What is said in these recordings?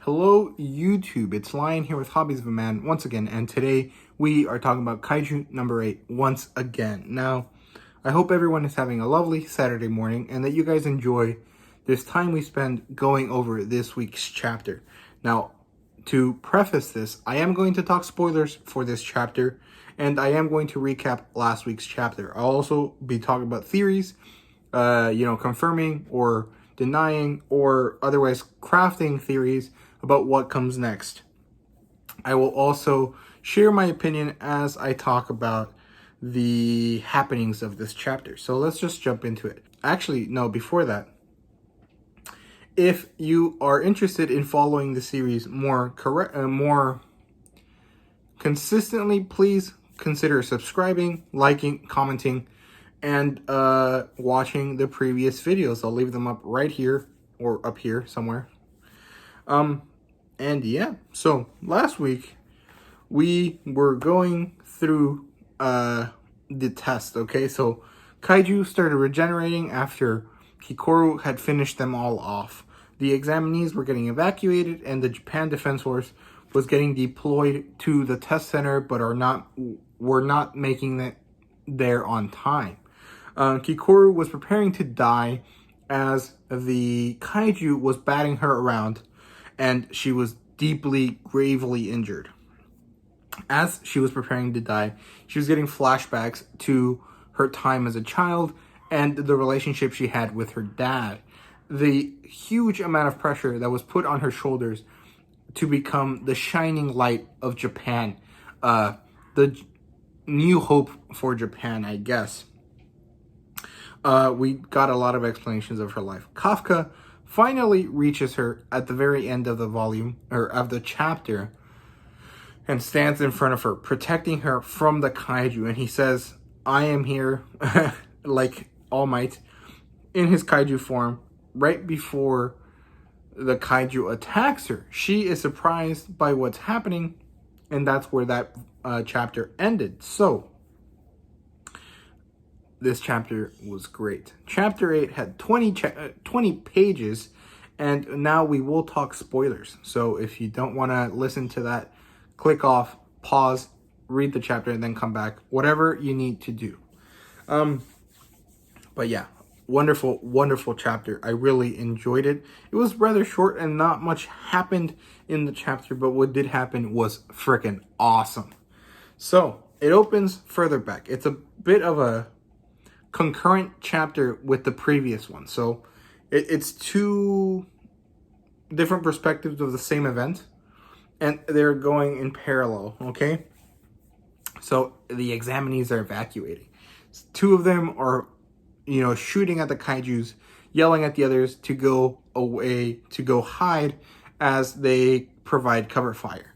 Hello YouTube, it's Lion here with Hobbies of a Man once again, and today we are talking about Kaiju number 8 once again. Now, I hope everyone is having a lovely Saturday morning and that you guys enjoy this time we spend going over this week's chapter. Now, to preface this, I am going to talk spoilers for this chapter, and I am going to recap last week's chapter. I'll also be talking about theories, confirming or denying or otherwise crafting theories about what comes next. I will also share my opinion as I talk about the happenings of this chapter. So let's just jump into it. Actually, no, before that, if you are interested in following the series more consistently, please consider subscribing, liking, commenting, and watching the previous videos. I'll leave them up right here or up here somewhere. And yeah, so last week we were going through the test, okay? So Kaiju started regenerating after Kikoru had finished them all off. The examinees were getting evacuated, and the Japan Defense Force was getting deployed to the test center, but were not making it there on time. Kikoru was preparing to die as the Kaiju was batting her around, and she was deeply, gravely injured. As she was preparing to die, she was getting flashbacks to her time as a child and the relationship she had with her dad. The huge amount of pressure that was put on her shoulders to become the shining light of Japan, the new hope for Japan, I guess. We got a lot of explanations of her life. Kafka finally reaches her at the very end of the volume, or of the chapter, and stands in front of her, protecting her from the Kaiju. And he says, I am here, like All Might, in his Kaiju form, right before the Kaiju attacks her. She is surprised by what's happening, and that's where that chapter ended. So, this chapter was great. Chapter 8 had 20 pages, and now we will talk spoilers. So if you don't want to listen to that, click off, pause, read the chapter, and then come back. Whatever you need to do. But yeah, wonderful, wonderful chapter. I really enjoyed it. It was rather short and not much happened in the chapter, but what did happen was freaking awesome. So it opens further back. It's a bit of a concurrent chapter with the previous one. So it's two different perspectives of the same event, and they're going in parallel, okay? So the examinees are evacuating. Two of them are, shooting at the Kaijus, yelling at the others to go away, to go hide as they provide cover fire.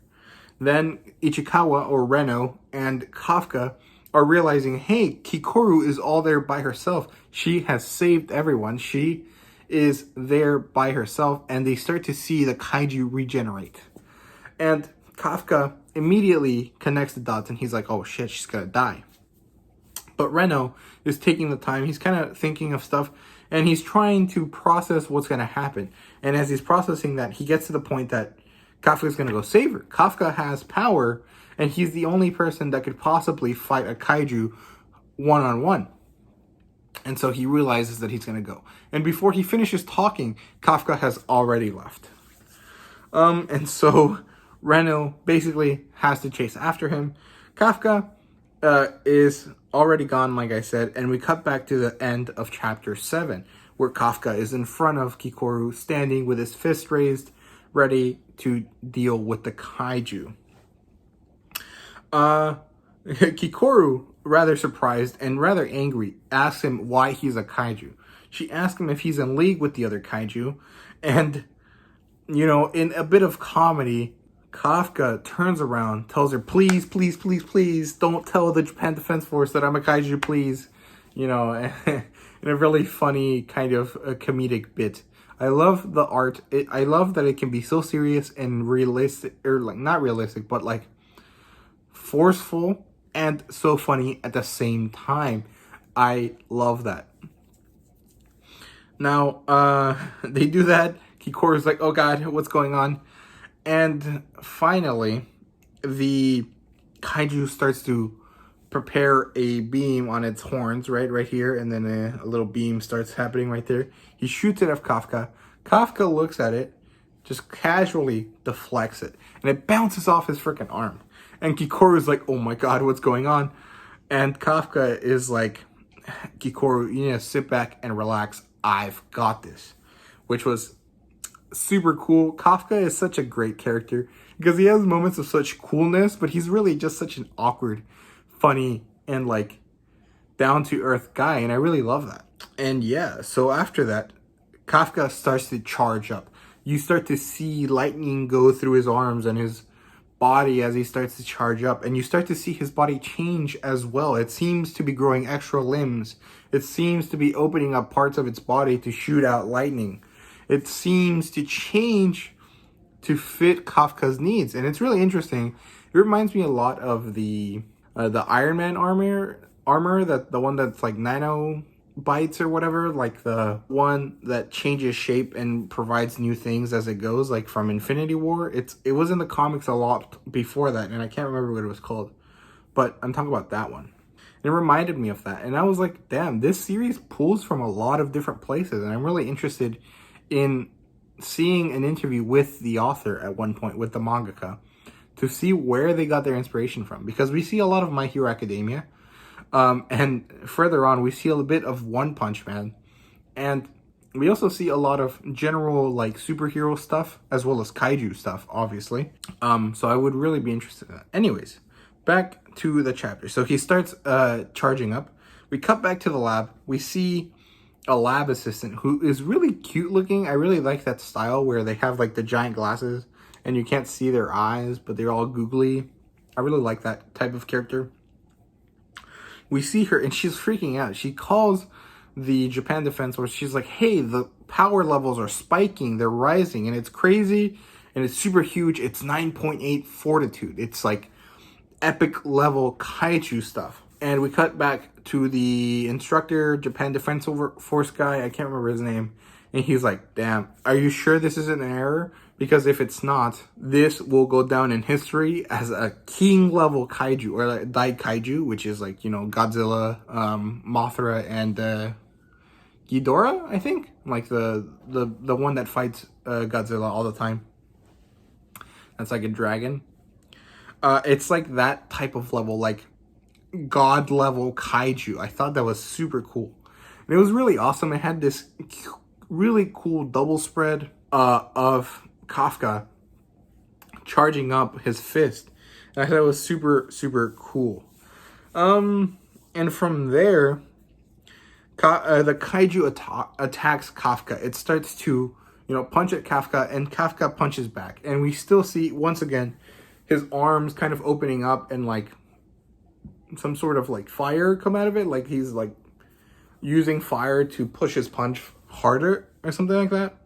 Then Ichikawa, or Reno, and Kafka are realizing, hey, Kikoru is all there by herself. She has saved everyone. She is there by herself, and they start to see the Kaiju regenerate. And Kafka immediately connects the dots, and he's like, oh shit, she's gonna die. But Reno is taking the time. He's kind of thinking of stuff, and he's trying to process what's gonna happen. And as he's processing that, he gets to the point that Kafka's gonna go save her. Kafka has power, and he's the only person that could possibly fight a Kaiju one-on-one. And so he realizes that he's going to go. And before he finishes talking, Kafka has already left. And so Reno basically has to chase after him. Kafka is already gone, like I said, and we cut back to the end of chapter 7, where Kafka is in front of Kikoru, standing with his fist raised, ready to deal with the Kaiju. Kikoru, rather surprised and rather angry, asks him why he's a Kaiju. She asks him if he's in league with the other Kaiju, and, in a bit of comedy, Kafka turns around, tells her, please, please, please, please, don't tell the Japan Defense Force that I'm a Kaiju, please, in a really funny kind of a comedic bit. I love the art. I love that it can be so serious and realistic, or like not realistic, but like forceful and so funny at the same time. I love that. Now, they do that. Kikoru's like, oh god, what's going on? And finally, the kaiju starts to prepare a beam on its horns, right here, and then a little beam starts happening right there. He shoots it at Kafka. Kafka looks at it, just casually deflects it, and it bounces off his freaking arm. And Kikoru's like, oh my god, what's going on? And Kafka is like, Kikoru, you need to sit back and relax. I've got this. Which was super cool. Kafka is such a great character because he has moments of such coolness, but he's really just such an awkward, funny, and like down-to-earth guy, and I really love that. And yeah, so after that, Kafka starts to charge up. You start to see lightning go through his arms and his body as he starts to charge up, and you start to see his body change as well. It seems to be growing extra limbs. It seems to be opening up parts of its body to shoot out lightning. It seems to change to fit Kafka's needs, and it's really interesting. It reminds me a lot of the Iron Man armor, that the one that's like nanobites or whatever, like the one that changes shape and provides new things as it goes, like from Infinity War. It was in the comics a lot before that, and I can't remember what it was called, but I'm talking about that one. It reminded me of that, and I was like, damn, this series pulls from a lot of different places, and I'm really interested in seeing an interview with the author at one point, with the mangaka, to see where they got their inspiration from, because we see a lot of My Hero Academia, and further on we see a bit of One Punch Man, and we also see a lot of general like superhero stuff as well as kaiju stuff, obviously. So I would really be interested in that. Anyways, back to the chapter. So he starts charging up. We cut back to the lab. We see a lab assistant who is really cute looking. I really like that style where they have like the giant glasses and you can't see their eyes, but they're all googly. I really like that type of character. We see her and she's freaking out. She calls the Japan Defense Force. She's like, hey, the power levels are spiking. They're rising and it's crazy and it's super huge. It's 9.8 fortitude. It's like epic level kaiju stuff. And we cut back to the instructor, Japan Defense Force guy. I can't remember his name. And he's like, damn, are you sure this isn't an error? Because if it's not, this will go down in history as a king level kaiju, or like Dai Kaiju, which is like, you know, Godzilla, Mothra, and Ghidorah, I think. Like the one that fights Godzilla all the time. That's like a dragon. It's like that type of level, like god level kaiju. I thought that was super cool. And it was really awesome. It had this really cool double spread of Kafka charging up his fist. And I thought it was super, super cool. And from there, the kaiju attacks Kafka. It starts to, you know, punch at Kafka, and Kafka punches back. And we still see, once again, his arms kind of opening up and like some sort of like fire come out of it. Like he's like using fire to push his punch harder or something like that.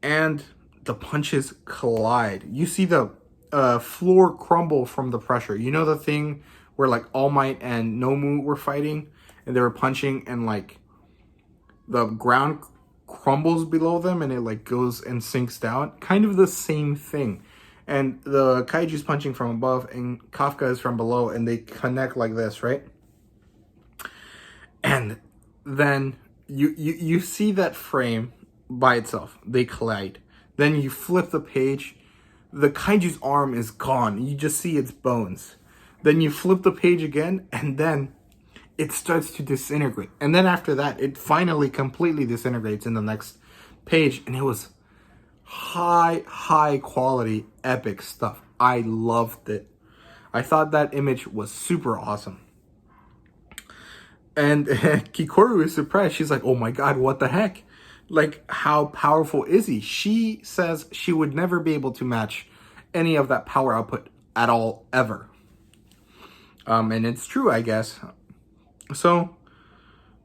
And the punches collide. You see the floor crumble from the pressure. You know the thing where like All Might and Nomu were fighting and they were punching and like the ground crumbles below them and it like goes and sinks down? Kind of the same thing. And the kaiju's punching from above and Kafka is from below and they connect like this, right? And then you see that frame by itself. They collide. Then you flip the page. The kaiju's arm is gone. You just see its bones. Then you flip the page again and then it starts to disintegrate. And then after that, it finally completely disintegrates in the next page. And it was high quality epic stuff. I loved it. I thought that image was super awesome. And Kikoru is surprised. She's like, oh my god, what the heck? Like, how powerful is he? She says she would never be able to match any of that power output at all, ever. And it's true, I guess. So,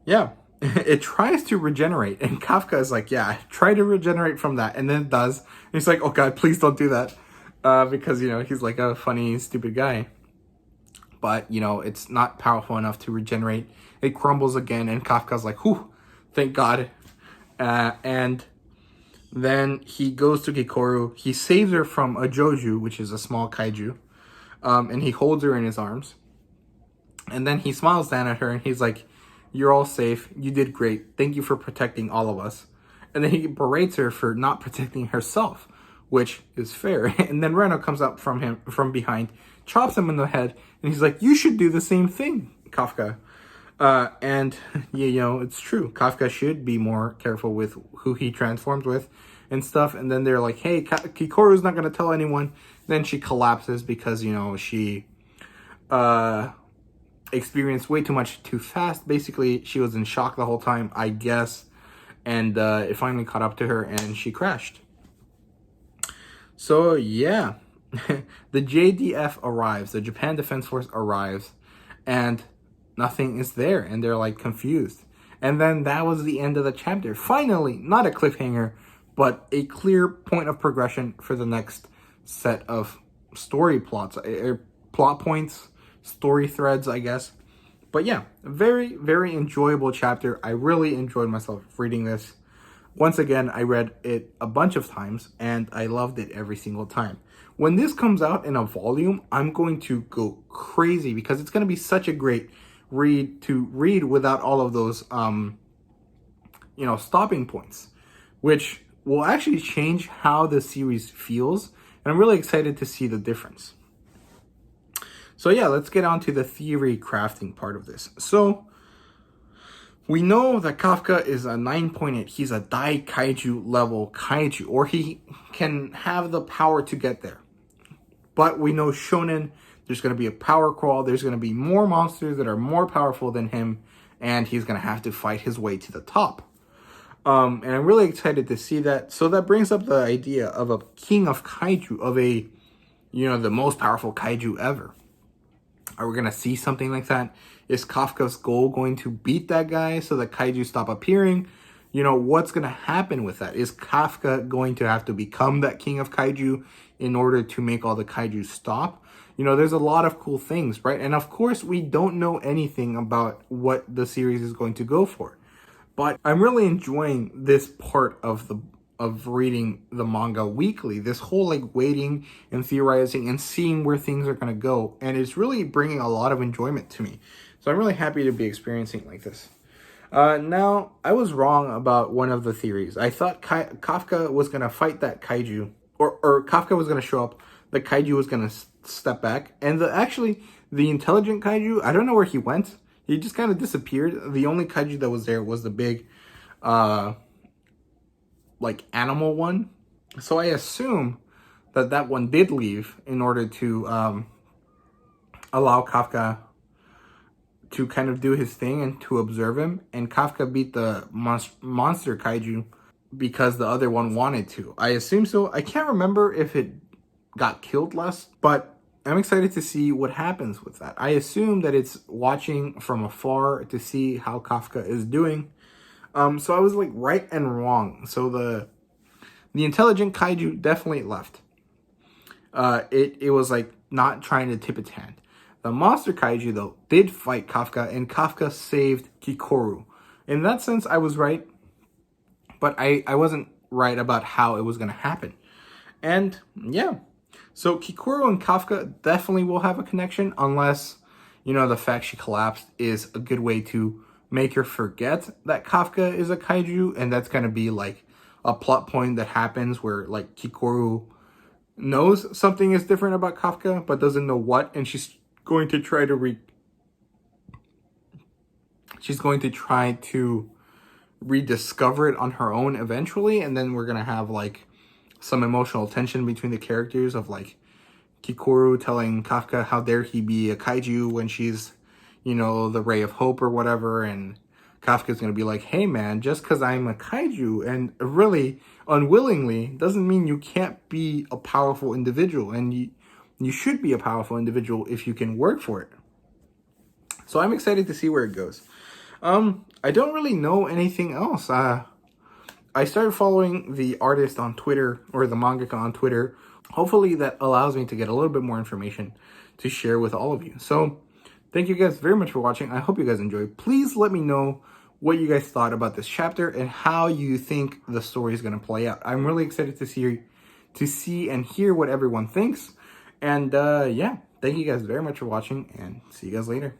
yeah. It tries to regenerate, and Kafka is like, yeah, try to regenerate from that, and then it does. And he's like, oh god, please don't do that. Because, you know, he's like a funny, stupid guy. But, you know, it's not powerful enough to regenerate. It crumbles again, and Kafka's like, whew, thank god. And Then he goes to Kikoru. He saves her from a Joju, which is a small kaiju. And he holds her in his arms. And then he smiles down at her and he's like, "You're all safe. You did great. Thank you for protecting all of us." And then he berates her for not protecting herself, which is fair. And then Reno comes up from behind, chops him in the head, and he's like, "You should do the same thing, Kafka." And it's true. Kafka should be more careful with who he transforms with and stuff. And then they're like, "Hey, Kikoru's not going to tell anyone." Then she collapses because, she experienced way too much too fast. Basically, she was in shock the whole time, I guess. And it finally caught up to her and she crashed. So, yeah. The JDF arrives. The Japan Defense Force arrives. And nothing is there. And they're like confused. And then that was the end of the chapter. Finally, not a cliffhanger, but a clear point of progression for the next set of story plots, plot points, story threads, I guess. But yeah, very, very enjoyable chapter. I really enjoyed myself reading this. Once again, I read it a bunch of times and I loved it every single time. When this comes out in a volume, I'm going to go crazy because it's going to be such a great read to read without all of those, stopping points, which will actually change how the series feels. And I'm really excited to see the difference. So yeah, let's get on to the theory crafting part of this. So we know that Kafka is a 9.8. He's a Dai Kaiju level Kaiju, or he can have the power to get there. But we know Shonen, there's going to be a power crawl. There's going to be more monsters that are more powerful than him, and he's going to have to fight his way to the top. And I'm really excited to see that. So that brings up the idea of a king of Kaiju, of a, the most powerful Kaiju ever. Are we going to see something like that? Is Kafka's goal going to beat that guy so that Kaiju stop appearing? What's going to happen with that? Is Kafka going to have to become that king of Kaiju in order to make all the Kaiju stop? There's a lot of cool things, right? And of course, we don't know anything about what the series is going to go for. But I'm really enjoying this part of reading the manga weekly. This whole waiting and theorizing and seeing where things are going to go. And it's really bringing a lot of enjoyment to me. So I'm really happy to be experiencing like this. Now, I was wrong about one of the theories. I thought Kafka was going to fight that kaiju. Or Kafka was going to show up. The kaiju was going to step back. And the intelligent kaiju, I don't know where he went. He just kind of disappeared. The only kaiju that was there was the big, animal one. So I assume that one did leave in order to allow Kafka to kind of do his thing and to observe him. And Kafka beat the monster kaiju because the other one wanted to. I assume so. I can't remember if it got killed last, but I'm excited to see what happens with that. I assume that it's watching from afar to see how Kafka is doing. So I was right and wrong. So the intelligent kaiju definitely left. It was not trying to tip its hand. The monster kaiju though did fight Kafka, and Kafka saved Kikoru. In that sense, I was right, but I wasn't right about how it was going to happen. And yeah, so Kikoru and Kafka definitely will have a connection, unless the fact she collapsed is a good way to make her forget that Kafka is a kaiju, and that's going to be a plot point that happens where Kikoru knows something is different about Kafka but doesn't know what, and she's going to try to rediscover it on her own eventually, and then we're going to have some emotional tension between the characters of Kikoru telling Kafka how dare he be a kaiju when she's the ray of hope or whatever, and Kafka's going to be like, hey man, just because I'm a kaiju and really unwillingly doesn't mean you can't be a powerful individual, and you should be a powerful individual if you can work for it. So I'm excited to see where it goes. I don't really know anything else. I started following the artist on Twitter, or the mangaka on Twitter. Hopefully that allows me to get a little bit more information to share with all of you. So thank you guys very much for watching. I hope you guys enjoyed. Please let me know what you guys thought about this chapter and how you think the story is going to play out. I'm really excited to see and hear what everyone thinks. And yeah, thank you guys very much for watching, and see you guys later.